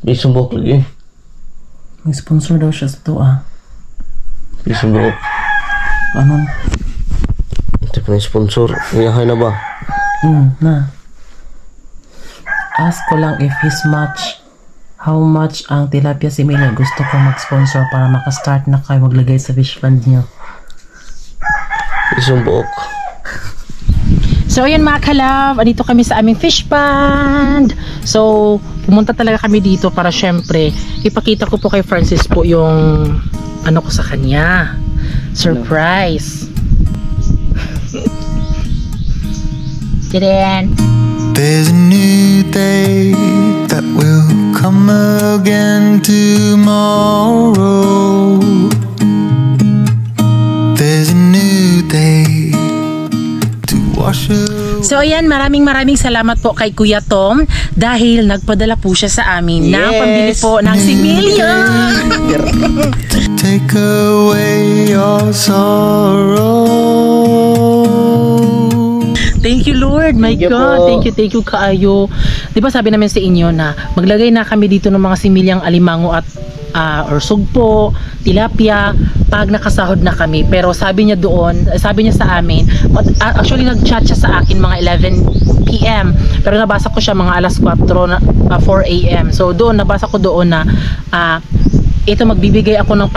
May sumbok lagi. May sponsor daw siya sa to May sumbok. Anon? Ito pa na sponsor. Iyahay na ba? Na. Ask ko lang if his match. How much ang tilapia si Mila gusto ko mag-sponsor para makastart na kayo maglagay sa fish fund niyo. May sumbok. So ayan mga kalab, andito kami sa aming fish pond. So pumunta talaga kami dito para syempre ipakita ko po kay Francis po yung ano ko sa kanya. Surprise. Diyan. There's a new day that will come again tomorrow. There's a new day to wash away. So ayan, maraming salamat po kay Kuya Tom dahil nagpadala po siya sa amin ng pambili po ng similya. Take away your sorrow. Thank you Lord, my God. Thank you kaayo. Di ba sabi namin sa inyo na maglagay na kami dito ng mga similyang alimango at or sugpo, tilapia pag nakasahod na kami. Pero sabi niya sa amin, actually nag-chat siya sa akin mga 11 PM. Pero nabasa ko siya mga alas 4 AM. So doon nabasa ko doon na ito magbibigay ako ng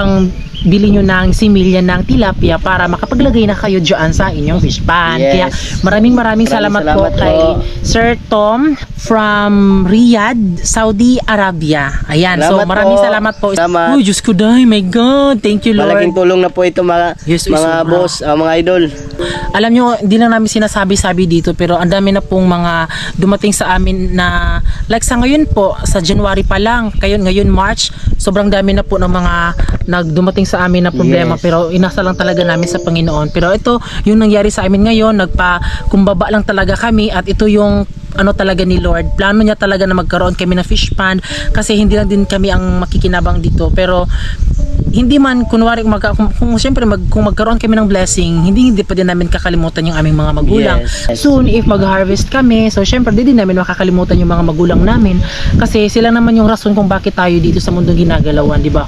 bili nyo ng similya ng tilapia para makapaglagay na kayo dyan sa inyong fish pan. Kaya maraming salamat po kay Sir Tom from Riyadh, Saudi Arabia. Ayan, salamat so maraming salamat po. Salamat. Uy, Diyos ko dahi, my God. Thank you Lord. Malaking tulong na po ito mga boss, mga idol. Alam nyo, hindi lang namin sinasabi-sabi dito pero ang dami na pong mga dumating sa amin na like sa ngayon po, sa January pa lang, ngayon March, sobrang dami na po ng mga nagdumating sa amin na problema pero inasa lang talaga namin sa Panginoon. Pero ito, yung nangyari sa amin ngayon, kumbaba lang talaga kami at ito yung ano talaga ni Lord. Plano niya talaga na magkaroon kami ng fish pond kasi hindi lang din kami ang makikinabang dito. Pero hindi man kunwari kung magkaroon kami ng blessing, hindi pa din namin kakalimutan yung aming mga magulang. Soon if mag-harvest kami, so syempre din namin makakalimutan yung mga magulang namin kasi sila naman yung rason kung bakit tayo dito sa mundong ginagalawan, di ba?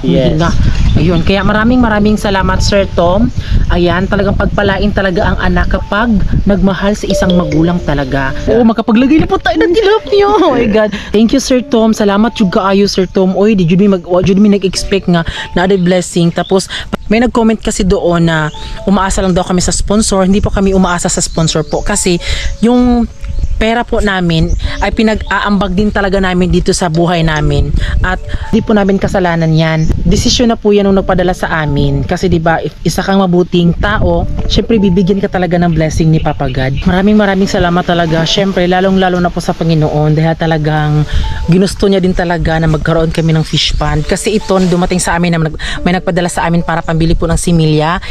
Ayun, kaya maraming salamat Sir Tom. Ayan, talagang pagpalain talaga ang anak kapag nagmahal sa isang magulang talaga. Oo, makapaglagay na po tayo ng tilapia. Oh my God. Thank you Sir Tom. Salamat jud kaayo Sir Tom. Oy, di jud mi nag-expect nga na ada blessing. Tapos may nag-comment kasi doon na umaasa lang daw kami sa sponsor. Hindi po kami umaasa sa sponsor po kasi yung pera po namin ay pinag-aambag din talaga namin dito sa buhay namin at di po namin kasalanan yan. Desisyon na po yan nung nagpadala sa amin kasi di ba if isa kang mabuting tao, syempre bibigyan ka talaga ng blessing ni Papa God. Maraming salamat talaga, syempre lalong na po sa Panginoon dahil talagang ginusto niya din talaga na magkaroon kami ng fish pond kasi ito dumating sa amin na may nagpadala sa amin para pambili po ng similya.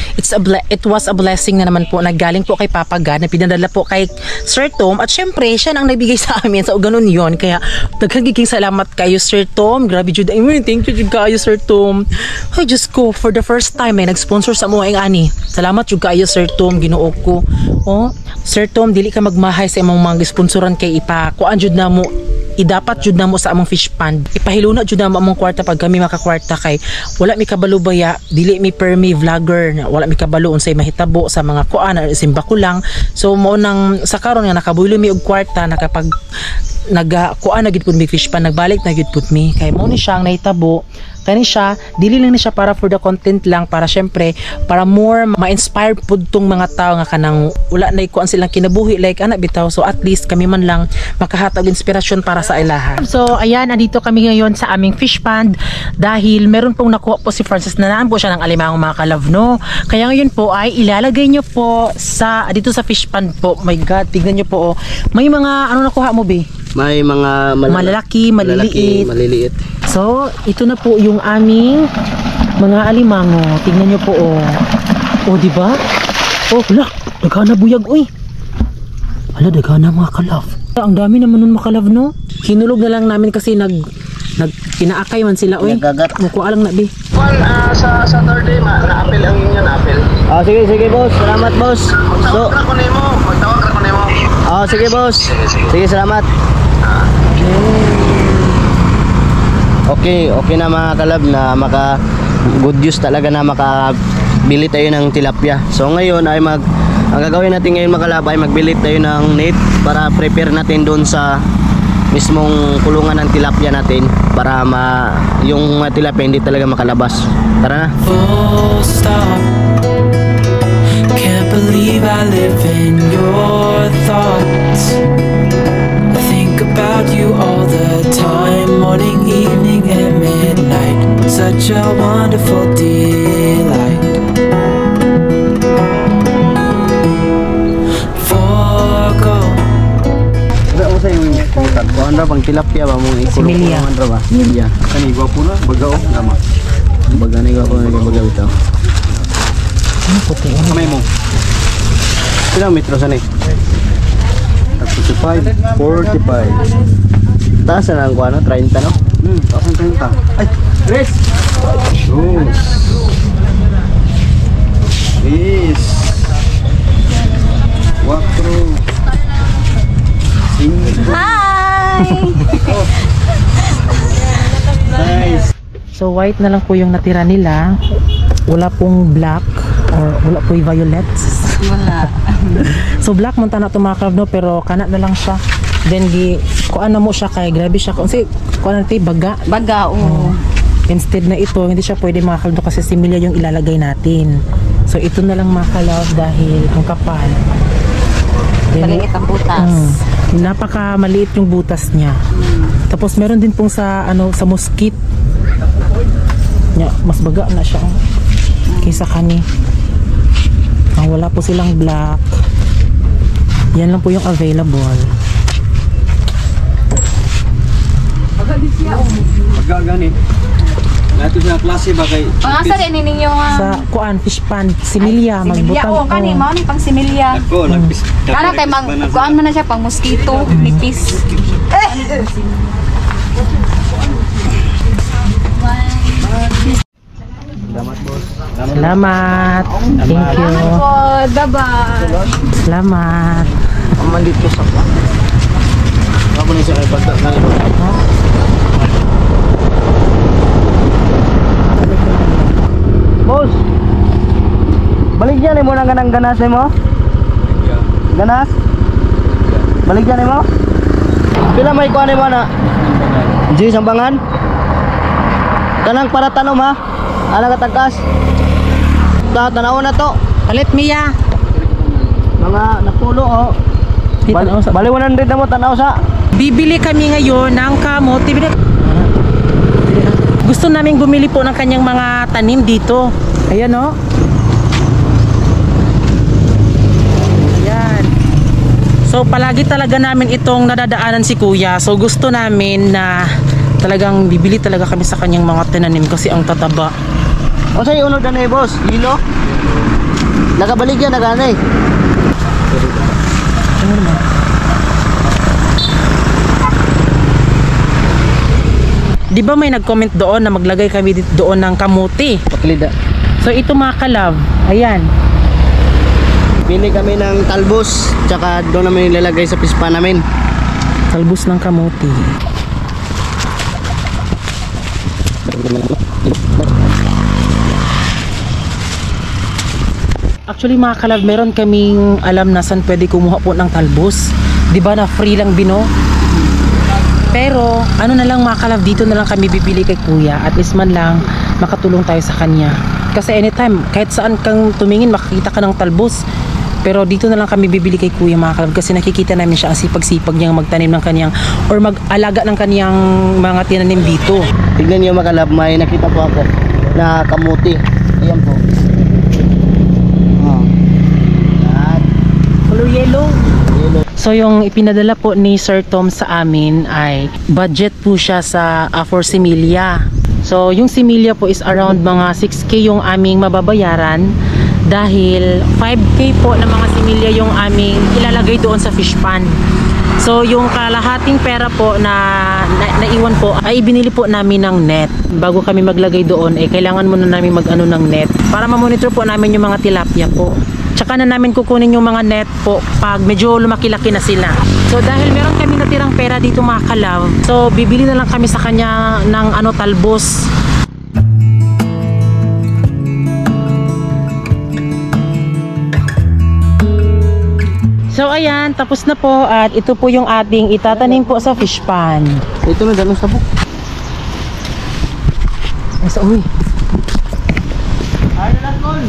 It was a blessing na naman po na galing po kay Papa God na pinadala po kay Sir Tom at syempre siya nang nagbigay sa amin so ganun yon. Kaya nagkagiging salamat kayo Sir Tom. Grabe jud. Thank you jud kayo Sir Tom. Ay just ko for the first time ay nag-sponsor sa mo ang ani. Salamat jud kayo Sir Tom, Ginoo ko. Oh, Sir Tom, dili ka magmahay sa imong mga sponsoran kay kuan jud na mo idapat jud na mo sa among fish pond. Ipahiluna jud na mo among kwarta pag kami makakwarta kay wala mi kabalo baya, dili mi permi vlogger, wala mi kabalo unsay mahitabo sa mga kuan simba ko lang. So mo nang sa karon nga nakabulo mi og kwarta nakapag kuan na gid pud mi fish pond, nagbalik na gid pud mi kay mo ni siyang nahitabo. Kani siya, dili lang ni siya para for the content lang, para syempre para more ma-inspire pud tong mga tao nga kanang wala na kuan silang kinabuhi like ana bitaw, so at least kami man lang makahatag inspirasyon para sa ilaha. So ayan, andito kami ngayon sa aming fish pond dahil meron pong nakuha po si Francis na naan po siya ng alimango mga kalove, no? Kaya ngayon po ay ilalagay nyo po sa dito sa fish pond po. My God, tignan nyo po oh. May mga ano nakuha mo be? May mga malalaki, maliliit. So, ito na po yung aming mga alimango. Tingnan nyo po, oh. Oh, di ba? Oh, wala. Daghana buyag, uy. Wala, daghana mga kalaf. Ang dami naman nun makalaf, no? Hinulog na lang namin kasi pinaakay man sila, uy. Mukuha lang na, be. Sa Saturday, na-apel ang inyo, na-apel. Sige, boss. Salamat, boss. Magtawag ra ko nimo. Sige, boss. Sige, salamat. Okay na mga kalab na good use talaga na makabili tayo ng tilapia. So ngayon ay ang gagawin natin ngayon mga kalab ay magbili tayo ng net para prepare natin doon sa mismong kulungan ng tilapia natin para yung tilapia hindi talaga makalabas. Tara na. Full stop. Can't believe I live in your thoughts. I think about you all the time, morning, evening, and midnight. Such a wonderful delight. Forgo. Wala mo sa yung kuhan ra bang tilapia ba mong Similia. ikulungan ra ba? Similia. Kani gwapo na, bagao, lama. Baga na iwa ko na bagaw ito. Ano puti? Kamay mo. Ilang metro sa ni? 45, 45. Taas na lang kuha no? 30 no? Tapos 30. Ay, Chris! Shoes. Chris. 4. Nice. So white na lang po yung natira nila. Wala pong black or wala po yung violet. Wala. So black man na ito mga kalab, no? Pero kana na lang siya. Then kuan na mo siya kay grabe siya. Kasi kuan natin baga. Baga, oo. Instead na ito, hindi siya pwede mga kalab kasi similar yung ilalagay natin. So ito na lang mga kalab dahil ang kapal. Maliit ang butas. Napaka maliit yung butas niya. Tapos meron din pong sa sa mosquit. Mas baga na siya kaysa kani. Wala po silang black. Yan lang po yung available. Magagani. Nato sa klase ba kay Pangasa rin ninyo Sa kuan fish pan similia similya. Oo, kani mo ni pang similya. Ako nagpis. Kana kay kuan man na siya pang mosquito, nipis. Salamat. Thank you. Bye-bye. Salamat. Ang malit ko sa pa. Ako na siya kay pagda na ito. Boss! Baligyan mo ng ganang ganas mo? Ganas? Baligyan mo? Pila may kuha mo na? Di sambangan? Tanang para tanom ha? Ano katagkas? Tanaw na to. Palit Mia. Mga napulo oh. Bali 100 na mo tanaw sa. Bibili kami ngayon ng kamote. Gusto namin bumili po ng kanyang mga tanim dito. Ayan o. Ayan. So palagi talaga namin itong nadadaanan si Kuya. So gusto namin na talagang bibili talaga kami sa kanyang mga tinanim kasi ang tataba. O sa'yo unod na boss, hilo. Nakabalig yan, nagana eh. Ano naman? Di ba may nag-comment doon na maglagay kami doon ng kamuti? Paklida. So ito mga kalab, ayan. Pili kami ng talbos, tsaka doon namin ilalagay sa pispa namin. Talbos ng kamuti. Actually mga kalab, meron kaming alam na saan pwede kumuha po ng talbos. Di ba na free lang bino? Pero ano na lang mga kalab, dito na lang kami bibili kay Kuya. At least man lang makatulong tayo sa kanya. Kasi anytime, kahit saan kang tumingin, makikita ka ng talbos. Pero dito na lang kami bibili kay Kuya mga kalab. Kasi nakikita namin siya ang sipag-sipag niyang magtanim ng kanyang or mag-alaga ng kanyang mga tinanim dito. Tignan niyo mga kalab, may nakita po ako na kamuti. Ayan po. Color yellow. So yung ipinadala po ni Sir Tom sa amin ay budget po siya sa for similya. So yung similya po is around mga 6K yung aming mababayaran dahil 5K po na mga similya yung aming ilalagay doon sa fish pan. So yung kalahating pera po na naiwan po ay ibinili po namin ng net. Bago kami maglagay doon kailangan muna namin mag-ano ng net para ma-monitor po namin yung mga tilapia po. Tsaka na namin kukunin yung mga net po pag medyo lumaki-laki na sila. So dahil meron kami natirang pera dito mga kalove. So bibili na lang kami sa kanya ng talbos. So ayan, tapos na po at ito po yung ating itatanim po sa fish pond. Ito na dalong sabok. So, uy. Ay, na kon.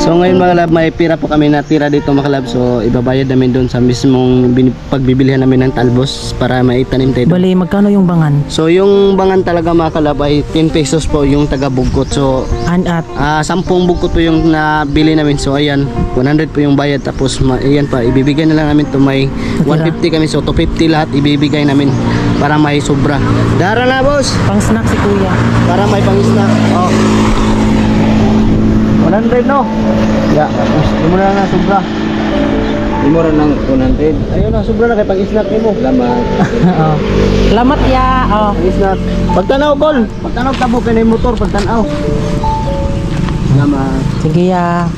So ngayon mga kalab, may pira po kami natira dito mga kalab. So ibabayad namin doon sa mismong pagbibilihan namin ng talbos para maitanim tayo. Bali, magkano yung bangan? So yung bangan talaga mga kalab ay 10 pesos po yung taga bugkot. So At 10 bugkot po yung nabili namin. So ayan, 100 po yung bayad. Tapos ayan pa, ibibigay na lang namin to, may 150 kami. So 250 lahat ibibigay namin para may sobra. Dara na boss, pang snack si kuya. para may pang-snack. Oh. 100 no? Ya, gusto mo na na sobra. Imura ng 100. Ayun na, sobra na kay pang-snack mo. Laman. Oh. Salamat ya. Oh. Pang-snack. Pagtanaw Paul, pagtanaw tabo kay na motor pagtanaw. Salamat. Sige ya.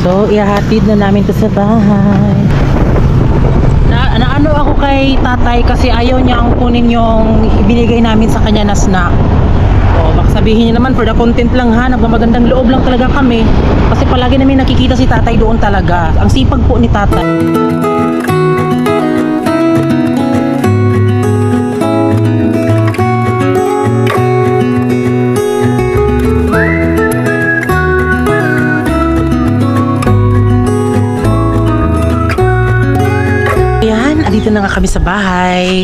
So, ihahatid na namin to sa bahay. Naano ako kay tatay kasi ayaw niya ang kunin yung ibinigay namin sa kanya na snack. O, baka sabihin niya naman for the content lang ha, nagmamagandang loob lang talaga kami. Kasi palagi namin nakikita si tatay doon talaga. Ang sipag po ni tatay. Dito na nga kami sa bahay.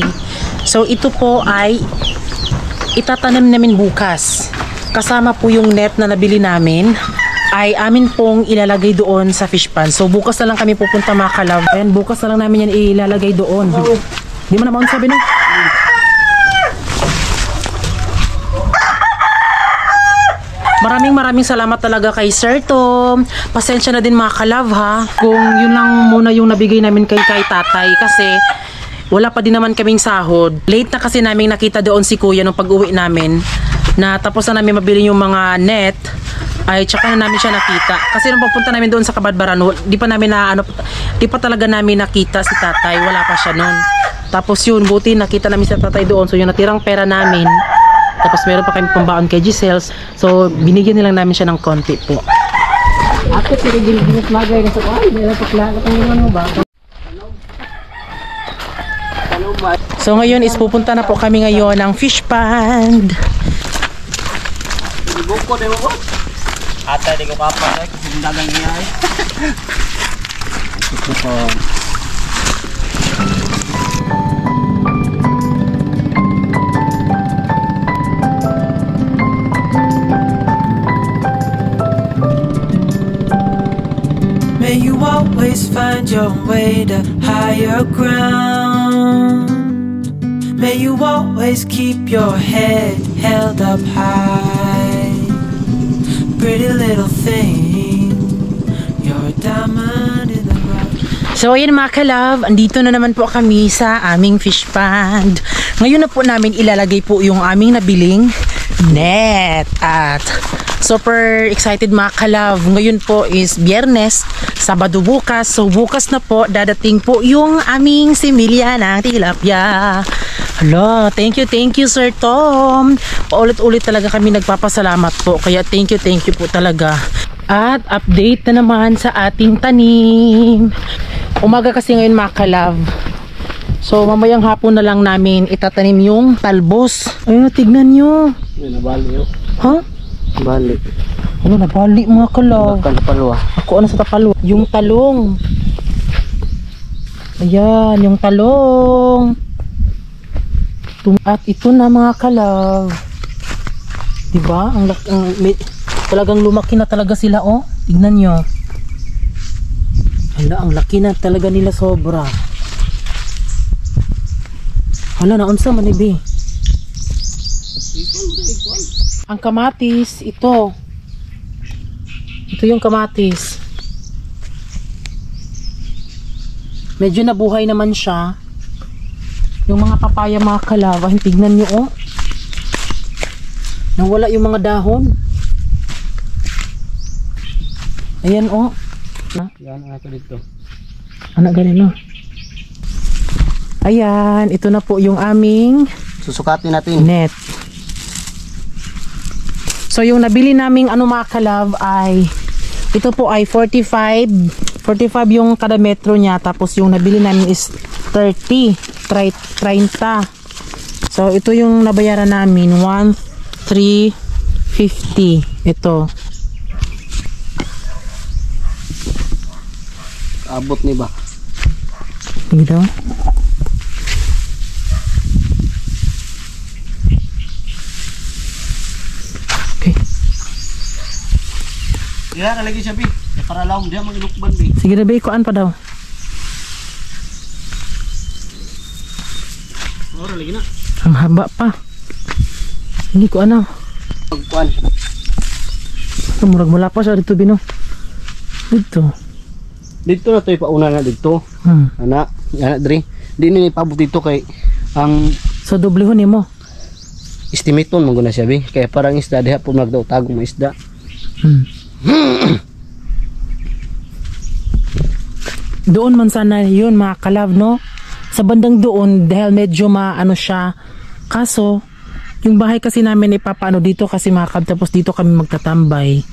So ito po ay itatanim namin bukas. Kasama po yung net na nabili namin ay amin pong ilalagay doon sa fish pond. So bukas na lang kami pupunta mga kalab. Ayan, bukas na lang namin yan ilalagay doon. Di mo na maun sabi no? Maraming salamat talaga kay Sir Tom. Pasensya na din mga kalab ha. Kung yun lang muna yung nabigay namin kay tatay kasi wala pa din naman kaming sahod. Late na kasi namin nakita doon si kuya nung pag-uwi namin na tapos na namin mabili yung mga net ay tsaka na namin siya nakita. Kasi nung papunta namin doon sa Kabadbaran, di pa talaga namin nakita si tatay. Wala pa siya noon. Tapos yun, buti nakita namin si tatay doon. So yung natirang pera namin, tapos meron pa kami pambaon kay Giselle. So binigyan nilang namin siya ng konti po. Ako pero ginis magay na sa ay, dala pakla ka mo ba? So ngayon is pupunta na po kami ngayon ng fish pond. Buko din mo boss. Ata di ko kapag kasi dagang niya ay. Ito po. May you always find your way to higher ground. May you always keep your head held up high. Pretty little thing, you're a diamond in the rough. So ayun mga kalove, andito na naman po kami sa aming fish pond. Ngayon na po namin ilalagay po yung aming nabiling net. At super excited mga kalove. Ngayon po is Biyernes, Sabado bukas. So bukas na po dadating po yung aming similya ng tilapia. Hello, thank you Sir Tom. Paulit-ulit talaga kami nagpapasalamat po. Kaya thank you po talaga. At update na naman sa ating tanim. Umaga kasi ngayon mga kalove. So mamayang hapon na lang namin itatanim yung talbos. Ayun, tignan nyo. May nabali yun. Ha? Bali. Ano, nabali mga kalove. Kalapalwa. Ako ano sa tapalwa? Yung talong. Ayan, yung talong. At ito na mga kalab. Diba? Talagang lumaki na talaga sila, oh. Tignan nyo. Hala, ang laki na talaga nila sobra. Hala, naunsa man ibi. Ang kamatis, ito. Ito yung kamatis. Medyo nabuhay naman siya. Yung mga papaya, mga kalava, tignan nyo, oh. Nawala yung mga dahon. Ayan, oh. Yan ako dito. Anak ganun, oh. Ayan, ito na po yung aming Susukatin natin. net. So yung nabili naming mga kalab ay ito po ay 45 yung kada metro niya, tapos yung nabili namin is 30. So ito yung nabayaran namin 1,350. Ito Abot ni ba? dito. Okay. Yan, lagi siya, Bi. Para lang, diya magilukban, Bi. Sige na, Bay, kuan pa daw. Ora, lagi na. Ang haba pa. Hindi ko ano. Pagkuan. Murag mula pa siya dito, Bino. Dito. Dito na to, ipauna na dito. Anak, Dre. Di nini pabot dito kay ang So, doblehon mo. estimaton mo na siya, Bi. Kaya parang isda, diha po magdautagong mga isda. Doon man sana yun, mga kalab, no? Sa bandang doon, dahil medyo maano siya. Kaso, yung bahay kasi namin ipapaano dito kasi mga kalab, tapos dito kami magtatambay.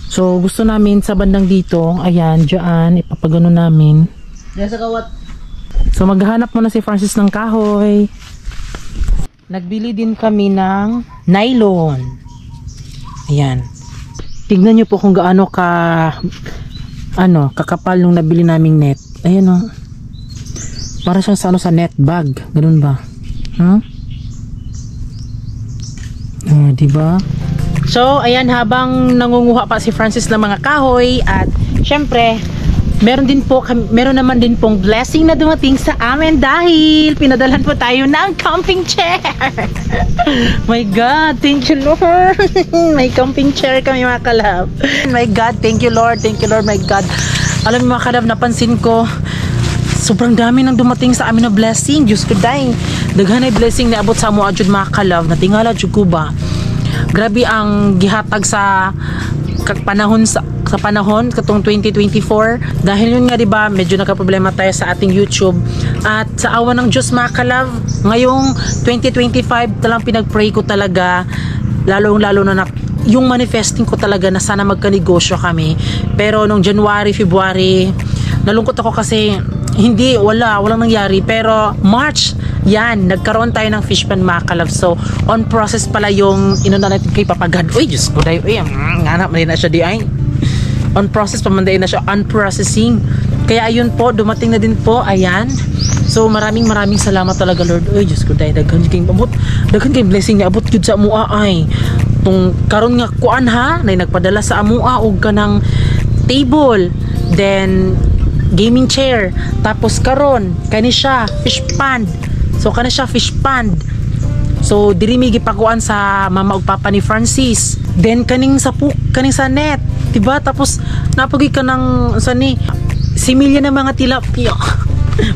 So, gusto namin sa bandang dito, ayan, dyan, ipapagano namin. Diyan sa kawat. So, maghahanap muna si Francis ng kahoy. Nagbili din kami ng nylon. Ayan. Tignan nyo po kung gaano kakapal nung nabili naming net. Ayan, oh. Para siyang sa net bag. Ganun ba? Huh? Diba? So, ayan, habang nangunguha pa si Francis ng mga kahoy at syempre, meron naman din pong blessing na dumating sa amin dahil pinadalhan po tayo ng camping chair. My God, thank you Lord. May camping chair kami, mga kalab. My God, thank you Lord, my God. Alam mo, mga kalab, napansin ko sobrang dami nang dumating sa amin na blessing. Diyos ko, dahil daghan ay blessing na abot sa mo adjud, mga kalab. Natingala dyan ko ba? Grabe ang gihatag sa panahon katong 2024 dahil yun nga, diba, medyo nagka-problema tayo sa ating YouTube at sa awa ng Diyos, mga kalab, ngayong 2025 talang pinag-pray ko talaga, lalo na yung manifesting ko talaga na sana magka-negosyo kami. Pero nung January, February, nalungkot ako kasi walang nangyari. Pero March, yan, nagkaroon tayo ng fish pan, mga kalab. So, on process pala yung inuna natin kay Papagad. Uy, Diyos ko, dayo, nganak, mali na siya di ay. On process, pamandayin na siya, on processing. Kaya ayun po, dumating na din po, ayan. So, maraming salamat talaga, Lord. Uy, Diyos ko, dayo, daghan kayong blessing na abot yun sa amua ay. Tung karon nga kuan ha, na nagpadala sa amua og kanang table, then gaming chair, tapos karon kani siya fish pond. So kana siya fish pond. So diri mi gipakuan sa mama ug papa ni Francis. Then kaning sa net, diba? Tapos napagi ka ng similya ng mga tilapia.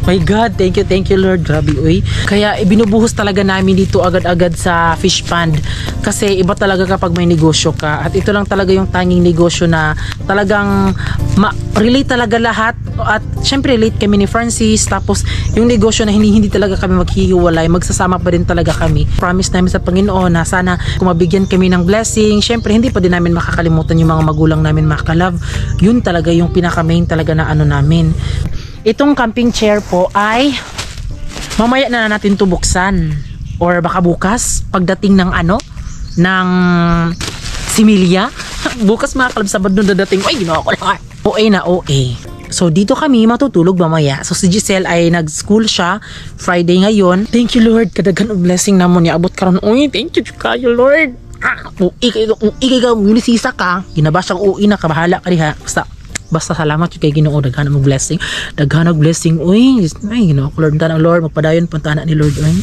My God, thank you Lord. Grabe, uy. Kaya binubuhos talaga namin dito agad-agad sa fish pond. Kasi iba talaga kapag may negosyo ka. At ito lang talaga yung tanging negosyo na talagang relate talaga lahat. At syempre relate kami ni Francis. Tapos yung negosyo na hindi talaga kami maghihiwalay. Magsasama pa din talaga kami. Promise namin sa Panginoon na sana kung mabigyan kami ng blessing. Syempre hindi pa din namin makakalimutan yung mga magulang namin, mga kalab. Yun talaga yung pinaka-main talaga na namin. Itong camping chair po ay mamaya na natin ito buksan or baka bukas pagdating ng ng similya. Bukas, mga kalab, Sabado na dadating. Ay, ginawa ko lang. OA na OA. So dito kami matutulog mamaya. So si Giselle ay nag-school siya Friday ngayon. Thank you Lord, kadagan og blessing namon niya abot karon. Uy, thank you kayo Lord. Ikaw munisisa ka, ginabasang uwi na kabahala ka diha. Basta salamat yung kay Ginoo, daghan og blessing. Daghan og blessing. Uy, ay Ginoo ko Lord, tanang Lord magpadayon puntahan ni Lord uy.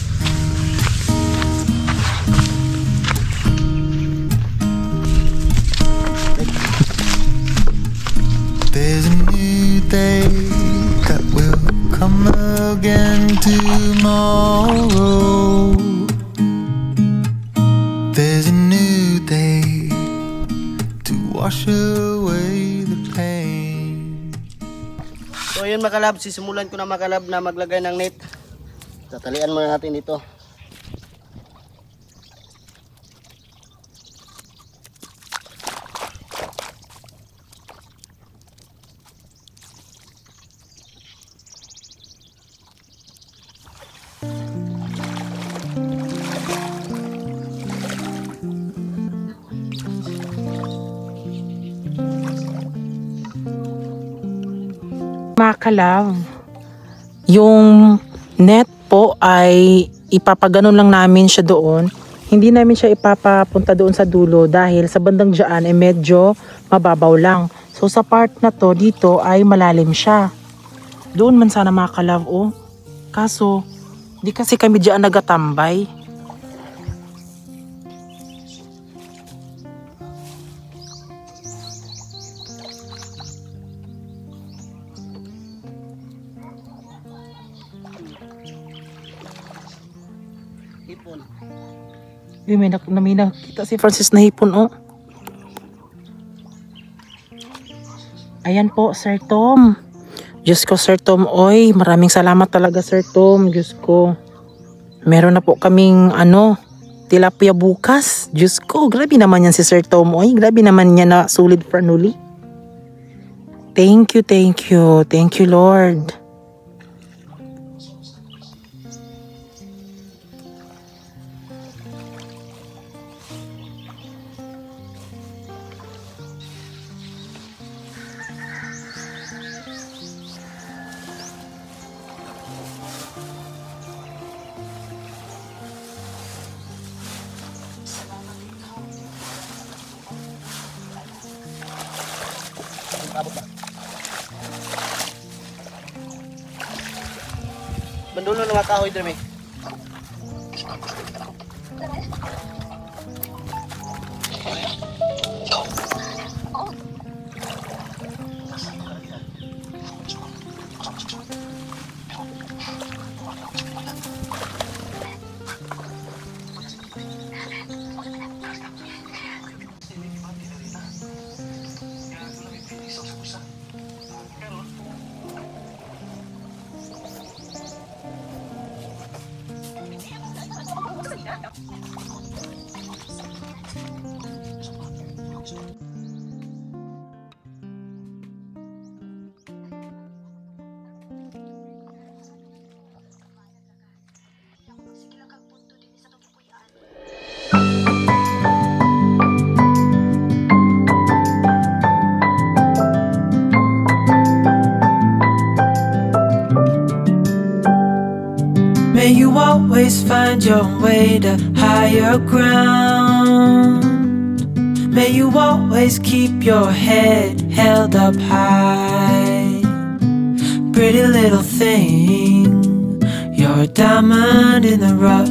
There's a new day that will come again tomorrow. There's a new day to wash away the pain. So yun mga kalab, sisimulan ko na mga kalab na maglagay ng net. Tatalian muna natin dito. Mga kalab, yung net po ay ipapaganon lang namin siya doon. Hindi namin siya ipapapunta doon sa dulo dahil sa bandang dyan ay medyo mababaw lang. So sa part na to dito ay malalim siya. Doon man sana mga kalab oh. Kaso di kasi kami dyan nagatambay. Hipon. May nakita si Francis na hipon oh. Ayan po Sir Tom. Diyos ko Sir Tom, oy, maraming salamat talaga Sir Tom. Diyos ko. Meron na po kaming tilapia bukas. Diyos ko, grabe naman yan si Sir Tom, oy. Grabe naman niya na sulit franuli. Thank you, thank you. Thank you Lord. Bandulo ng mga kahoy dito, May you always find your way to higher ground. May you always keep your head held up high. Pretty little thing, you're a diamond in the rough,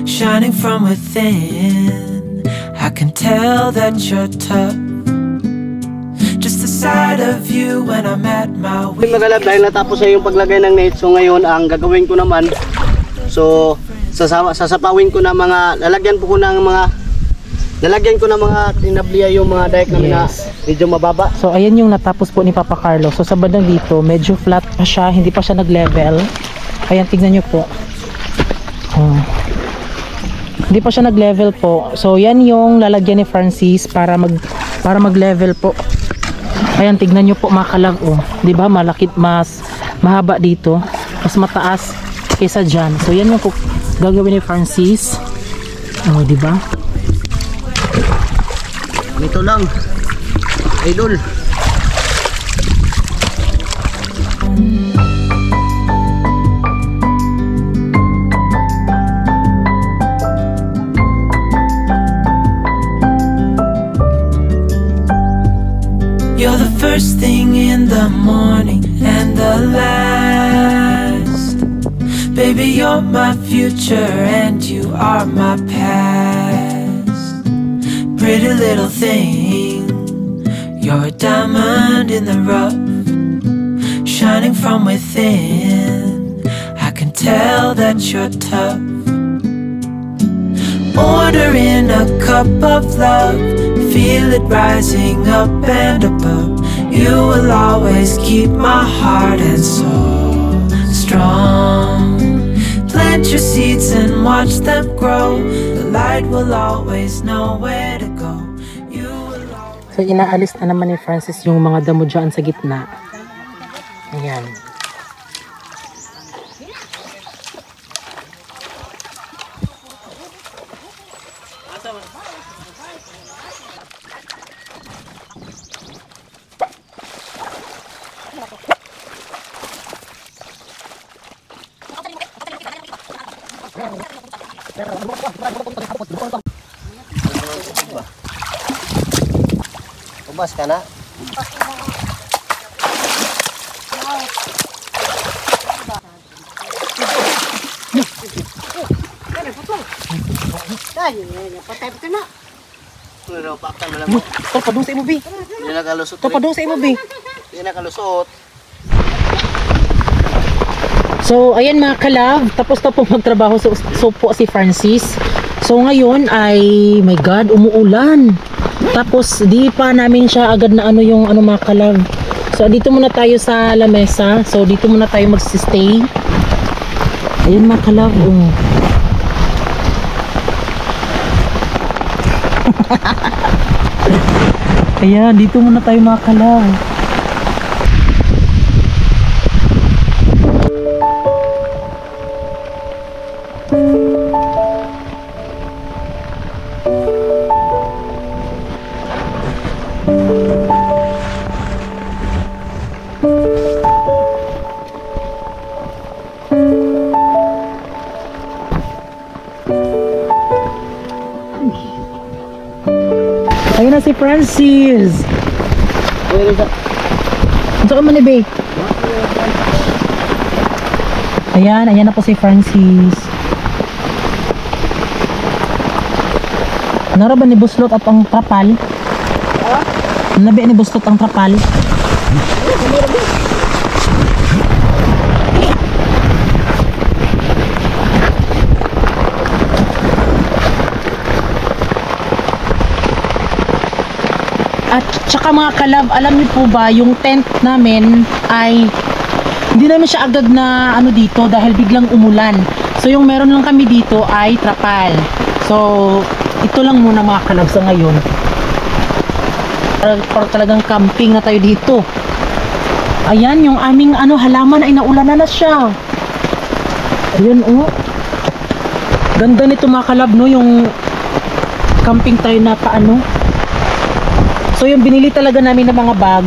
shining from within. I can tell that you're tough. Just the sight of you when I'm at my weakest. Mga kalab, dahil natapos na yung paglagay ng net, so ngayon ang gagawin ko naman, so sasapawin ko na lalagyan ko ng mga tinabliya yung mga dayak namin na medyo mababa. So ayan yung natapos po ni Papa Carlo. So sa bandang dito, medyo flat pa siya, hindi pa siya nag-level. Ayan, tignan nyo po. Hindi pa siya nag-level po. So yan yung lalagyan ni Francis para mag-level po. Ayan, tignan nyo po mga kalag oh. 'Di ba? Mas mahaba dito, mas mataas kaysa diyan. So yan yung gagawin ni Francis. Oh, 'di ba? Ito lang. Idol. first thing in the morning and the last. Baby, you're my future and you are my past. Pretty little thing, you're a diamond in the rough, shining from within. I can tell that you're tough. Ordering a cup of love, feel it rising up and above. You will always keep my heart and soul strong. Plant your seeds and watch them grow. The light will always know where to go. You will always... So inaalis na naman ni Francis yung mga damo dyan sa gitna. Ayan. Ubas ka na? Padung sa imo, Bi. Hindi nakalusot. Padung sa imo, Bi. Hindi nakalusot. So, ayan mga kalab, tapos na po magtrabaho so po si Francis. So, ngayon ay, my God, umuulan. Tapos, di pa namin siya agad na yung mga kalab. So, dito muna tayo sa lamesa. So, dito muna tayo magsistay. Ayan mga kalab, Ayan, dito muna tayo mga kalab. Ayun na si Francis. Ito ka man ni Bay. Ayan na po si Francis. Nara ba ni buslot at ang trapal? Nabi ni buslot ang trapal? At saka mga kalab, alam niyo po ba, yung tent namin ay hindi namin siya agad na dito dahil biglang umulan. So yung meron lang kami dito ay trapal. So ito lang muna mga kalab sa ngayon. Para talagang camping na tayo dito. Ayan, yung aming halaman ay naulanan na siya. Ayan ganda nito mga kalab, no, yung camping tayo na So yung binili talaga namin ng mga bag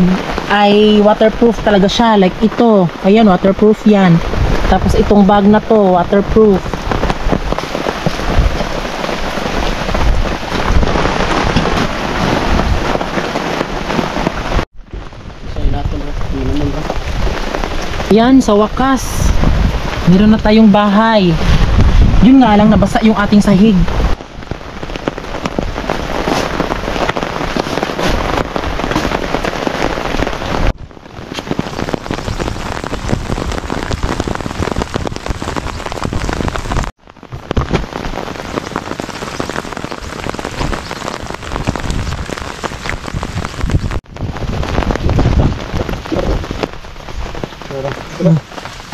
ay waterproof talaga siya, like ito. Ayan, waterproof yan. Tapos itong bag na to, waterproof. Yan, sa wakas meron na tayong bahay. Yun nga lang, nabasa yung ating sahig.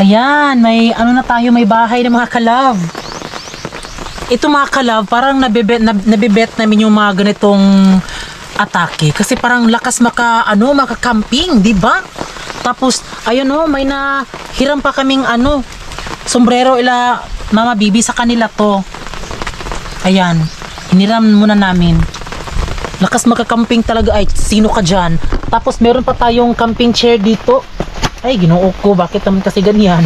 Ayan, may na tayo, may bahay na mga kalab. Ito mga kalab, parang nabibet namin yung mga ganitong atake. Kasi parang lakas maka-camping, di ba? Tapos, ayun may nahiram pa kaming sombrero ila Mama Bibi sa kanila to. Ayan, hiniram muna namin. Lakas maka-camping talaga, ay sino ka dyan? Tapos meron pa tayong camping chair dito. Ay, ginoo ko, bakit naman kasi ganyan?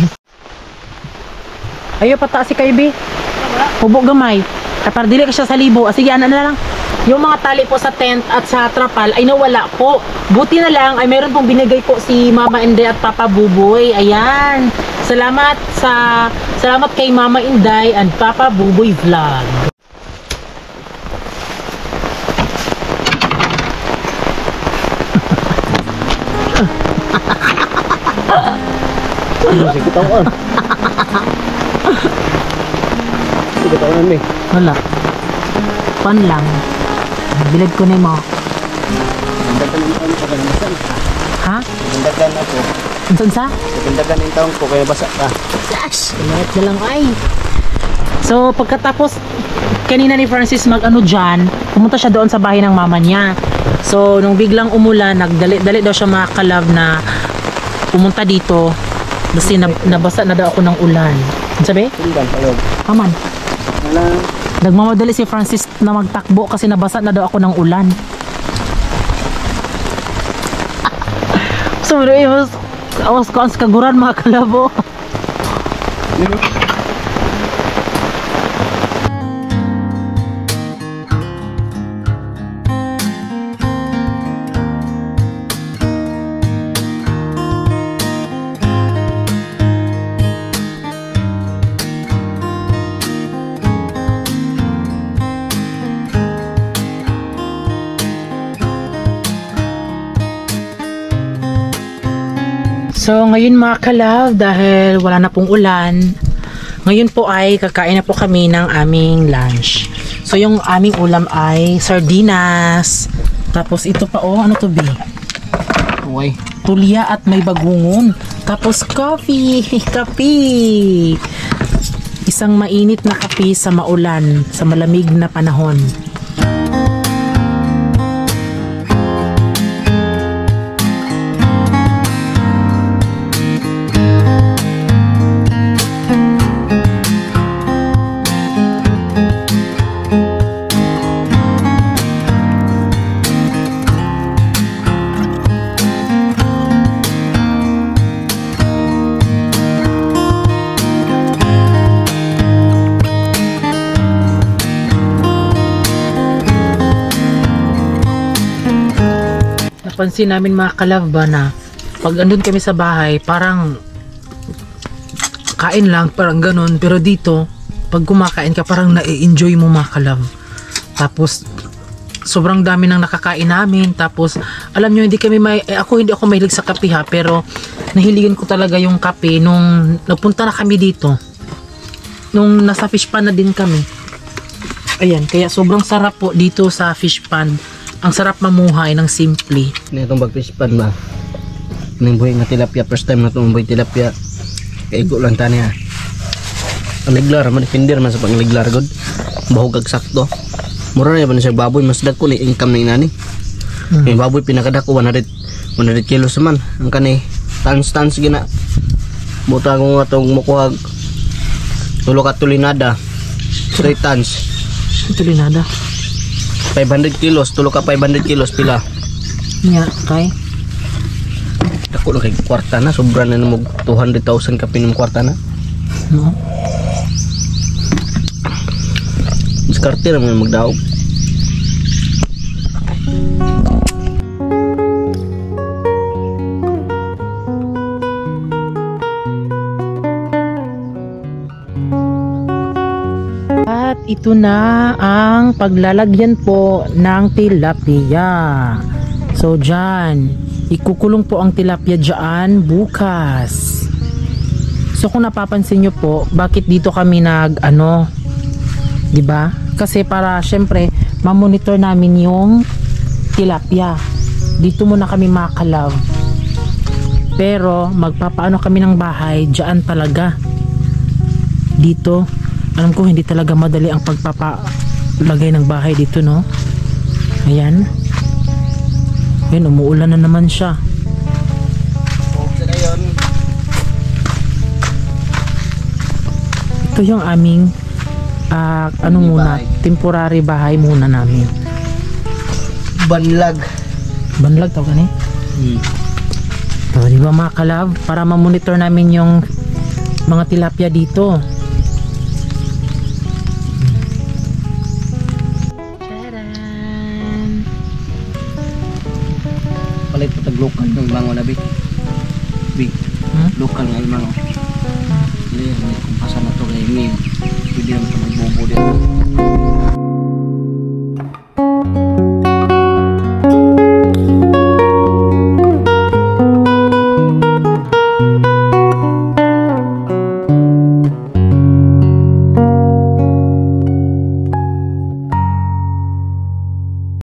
Ayo, pataas si Kaibi. Hubo gamay. Para dili ka siya sa libo. Sige, ana na lang. yung mga tali po sa tent at sa trapal ay nawala po. Buti na lang ay meron pong binigay po si Mama Inday at Papa Buboy. Ayan. Salamat kay Mama Inday and Papa Buboy Vlog. Sige tawon. Sige tawon ni. Wala. Pan lang. Bilad ko na mo. Ha? Dagan ako. Unsan sa? Dagan yung taong ko kaya basa ka. Gosh, lahat na lang ay. So, pagkatapos kanina ni Francis mag-ano dyan, pumunta siya doon sa bahay ng mama niya. So, nung biglang umulan, nagdali daw siya mga kalab na pumunta dito kasi nabasa na daw ako ng ulan. Ano sabi? Sundan palog. Aman. Wala. Nagmamadali si Francis na magtakbo kasi nabasa na daw ako ng ulan. So, awas ko ang kaguran mga kalabo. So ngayon mga kalab, dahil wala na pong ulan, ngayon po ay kakain na po kami ng aming lunch. So yung aming ulam ay sardinas, tapos ito pa ano to be? Uy. Tulya at may bagungon, tapos coffee, kape. Isang mainit na kape sa maulan, sa malamig na panahon. Napansin namin mga kalab ba na pag andun kami sa bahay parang kain lang, parang ganun, pero dito pag kumakain ka parang na-enjoy mo mga kalab. Tapos sobrang dami nang nakakain namin, tapos alam nyo hindi ako mahilig sa kape ha, pero nahiligan ko talaga yung kape nung nagpunta na kami dito, nung nasa fish pan na din kami. Ayan, kaya sobrang sarap po dito sa fish pan. Ang sarap mamuhay ng simple. Itong bagfish pan ba? Nang buhay nga tilapia, first time na itong buhay tilapia. Kaigo lang tani ha. Ang liglar, manifindir man sa pangliglar god. Bahog kag sakto. Mura na ba na siya baboy, mas dagko ni income na inani. Yung baboy pinakadako 100 kilos man. Ang kani tons gina. Buta ko nga itong mukuhag tulo ka tulinada 3 tons. Tulinada 500 kilos, tulo ka 500 kilos pila. Nya, kay. Dako lang kay kwarta na, sobra na mo 200,000 ka pinom kwarta na. No. Diskarte na mo magdaog. At ito na ang paglalagyan po ng tilapia. So dyan, ikukulong po ang tilapia dyan bukas. So kung napapansin nyo po, bakit dito kami diba? Kasi para syempre mamonitor namin yung tilapia. Dito muna kami makalaw. Pero magpapaano kami ng bahay dyan talaga. Dito alam ko hindi talaga madali ang pagpapalagay ng bahay dito, no? Ayan. Ayan, umuulan na naman siya. Ito yung aming temporary bahay muna namin. Banlag. Banlag tawag ni? So, di ba mga kalab? Para ma-monitor namin yung mga tilapia dito. palit po tag local ng imango na big. Big. Local nga imango. Hindi, may kumpasan na to kay Mim. Pwede naman ito magbobo din.